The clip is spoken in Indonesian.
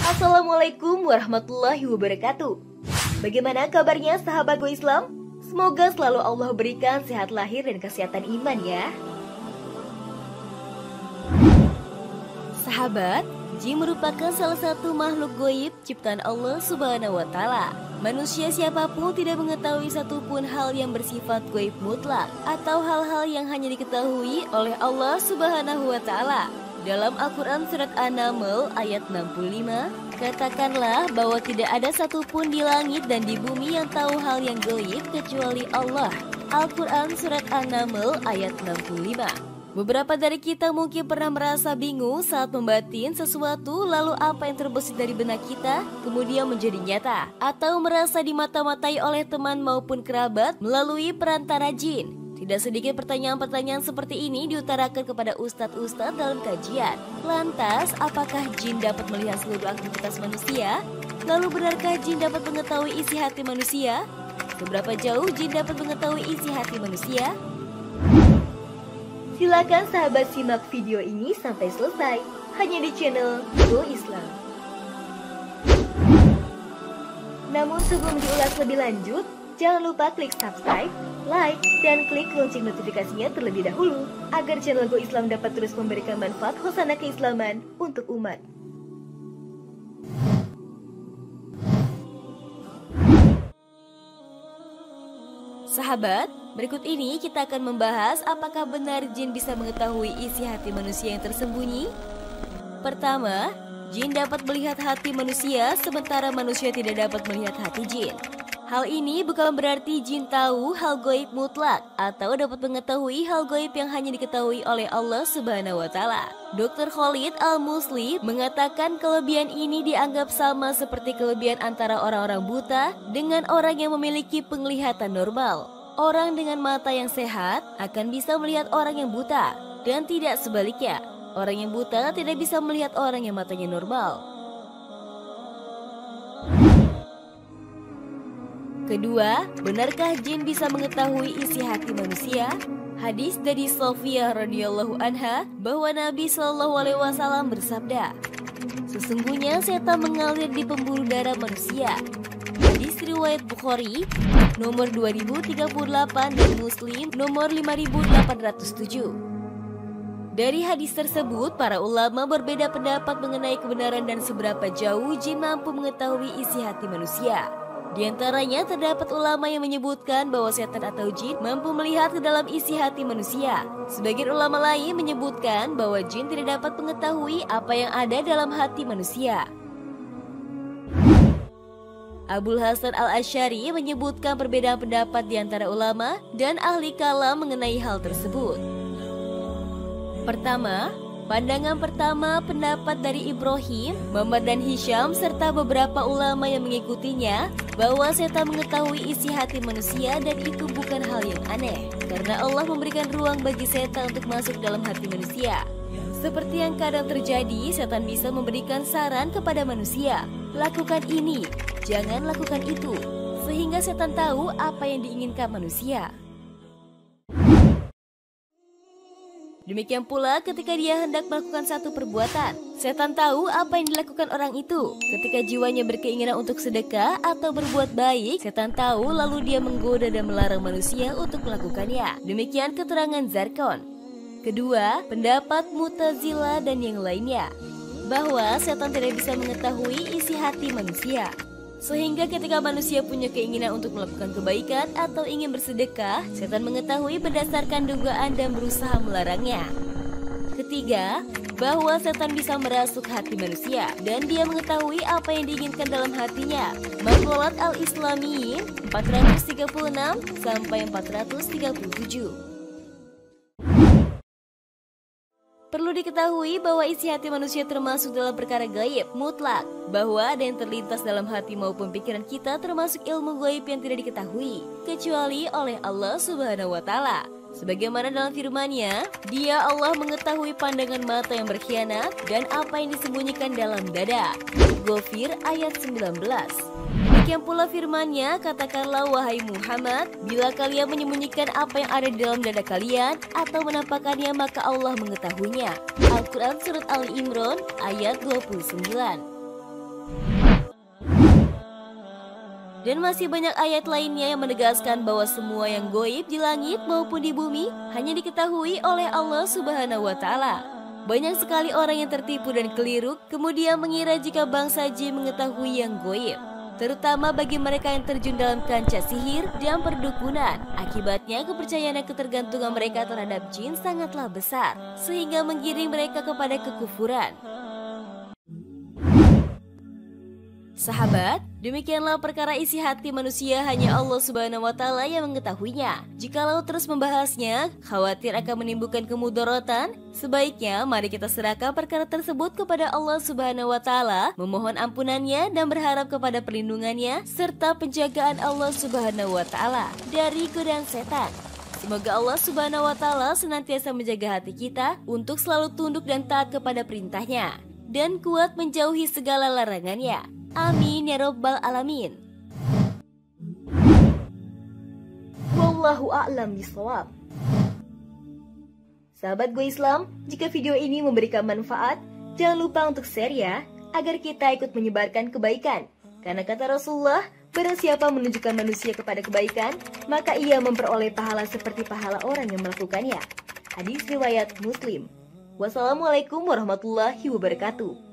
Assalamualaikum warahmatullahi wabarakatuh. Bagaimana kabarnya sahabat Go Islam? Semoga selalu Allah berikan sehat lahir dan kesehatan iman ya. Sahabat, jin merupakan salah satu makhluk gaib ciptaan Allah Subhanahu wa Ta'ala. Manusia siapapun tidak mengetahui satupun hal yang bersifat gaib mutlak atau hal-hal yang hanya diketahui oleh Allah Subhanahu wa Ta'ala. Dalam Al-Quran Surat An-Naml ayat 65, katakanlah bahwa tidak ada satupun di langit dan di bumi yang tahu hal yang gaib kecuali Allah. Al-Quran Surat An-Naml ayat 65. Beberapa dari kita mungkin pernah merasa bingung saat membatin sesuatu, lalu apa yang terbesit dari benak kita kemudian menjadi nyata, atau merasa dimata-matai oleh teman maupun kerabat melalui perantara jin. Tidak sedikit pertanyaan-pertanyaan seperti ini diutarakan kepada ustadz-ustadz dalam kajian. Lantas, apakah jin dapat melihat seluruh aktivitas manusia? Lalu benarkah jin dapat mengetahui isi hati manusia? Seberapa jauh jin dapat mengetahui isi hati manusia? Silakan sahabat simak video ini sampai selesai hanya di channel Go Islam. Namun sebelum diulas lebih lanjut, jangan lupa klik subscribe, like, dan klik lonceng notifikasinya terlebih dahulu agar channel Go Islam dapat terus memberikan manfaat khosana keislaman untuk umat. Sahabat, berikut ini kita akan membahas apakah benar jin bisa mengetahui isi hati manusia yang tersembunyi. Pertama, jin dapat melihat hati manusia sementara manusia tidak dapat melihat hati jin. Hal ini bukan berarti jin tahu hal gaib mutlak atau dapat mengetahui hal gaib yang hanya diketahui oleh Allah Subhanahu wa Ta'ala. Dr. Khalid Al-Musli mengatakan kelebihan ini dianggap sama seperti kelebihan antara orang-orang buta dengan orang yang memiliki penglihatan normal. Orang dengan mata yang sehat akan bisa melihat orang yang buta, dan tidak sebaliknya. Orang yang buta tidak bisa melihat orang yang matanya normal. Kedua, benarkah jin bisa mengetahui isi hati manusia? Hadis dari Sofiyah radhiyallahu anha bahwa Nabi SAW bersabda, sesungguhnya setan mengalir di pembuluh darah manusia. Hadis riwayat Bukhari nomor 2038 dan Muslim nomor 5807. Dari hadis tersebut, para ulama berbeda pendapat mengenai kebenaran dan seberapa jauh jin mampu mengetahui isi hati manusia. Di antaranya terdapat ulama yang menyebutkan bahwa setan atau jin mampu melihat ke dalam isi hati manusia. Sebagian ulama lain menyebutkan bahwa jin tidak dapat mengetahui apa yang ada dalam hati manusia. Abul Hasan Al-Asy'ari menyebutkan perbedaan pendapat di antara ulama dan ahli kalam mengenai hal tersebut. Pertama, pandangan pertama pendapat dari Ibrahim, Muhammad dan Hisham serta beberapa ulama yang mengikutinya bahwa setan mengetahui isi hati manusia dan itu bukan hal yang aneh karena Allah memberikan ruang bagi setan untuk masuk dalam hati manusia. Seperti yang kadang terjadi, setan bisa memberikan saran kepada manusia, lakukan ini, jangan lakukan itu, sehingga setan tahu apa yang diinginkan manusia. Demikian pula ketika dia hendak melakukan satu perbuatan, setan tahu apa yang dilakukan orang itu. Ketika jiwanya berkeinginan untuk sedekah atau berbuat baik, setan tahu lalu dia menggoda dan melarang manusia untuk melakukannya. Demikian keterangan Zarkon. Kedua, pendapat Mu'tazilah dan yang lainnya, bahwa setan tidak bisa mengetahui isi hati manusia. Sehingga ketika manusia punya keinginan untuk melakukan kebaikan atau ingin bersedekah, setan mengetahui berdasarkan dugaan dan berusaha melarangnya. Ketiga, bahwa setan bisa merasuk hati manusia dan dia mengetahui apa yang diinginkan dalam hatinya. Maqalat Al-Islamiyin 436 sampai 437. Perlu diketahui bahwa isi hati manusia termasuk dalam perkara gaib mutlak, bahwa ada yang terlintas dalam hati maupun pikiran kita termasuk ilmu gaib yang tidak diketahui kecuali oleh Allah Subhanahu wa Ta'ala. Sebagaimana dalam firman-Nya, Dia Allah mengetahui pandangan mata yang berkhianat dan apa yang disembunyikan dalam dada. Ghafir ayat 19. Demikian pula firman-Nya, katakanlah wahai Muhammad, bila kalian menyembunyikan apa yang ada di dalam dada kalian atau menampakkannya maka Allah mengetahuinya. Al-Quran Surat Ali Imran ayat 29. Dan masih banyak ayat lainnya yang menegaskan bahwa semua yang goib di langit maupun di bumi hanya diketahui oleh Allah Subhanahu wa Ta'ala. Banyak sekali orang yang tertipu dan keliru, kemudian mengira jika bangsa jin mengetahui yang goib, terutama bagi mereka yang terjun dalam kancah sihir dan perdukunan. Akibatnya kepercayaan dan ketergantungan mereka terhadap jin sangatlah besar, sehingga menggiring mereka kepada kekufuran. Sahabat, demikianlah perkara isi hati manusia hanya Allah Subhanahu wa Ta'ala yang mengetahuinya. Jikalau terus membahasnya, khawatir akan menimbulkan kemudaratan. Sebaiknya mari kita serahkan perkara tersebut kepada Allah Subhanahu wa Ta'ala, memohon ampunannya dan berharap kepada perlindungannya serta penjagaan Allah Subhanahu wa Ta'ala dari godaan setan. Semoga Allah Subhanahu wa Ta'ala senantiasa menjaga hati kita untuk selalu tunduk dan taat kepada perintahnya dan kuat menjauhi segala larangannya. Amin ya Rabbal Alamin. Wallahu a'lam bishawab. Sahabat Go Islam, jika video ini memberikan manfaat, jangan lupa untuk share ya, agar kita ikut menyebarkan kebaikan. Karena kata Rasulullah, barang siapa menunjukkan manusia kepada kebaikan, maka ia memperoleh pahala seperti pahala orang yang melakukannya. Hadis riwayat Muslim. Wassalamualaikum warahmatullahi wabarakatuh.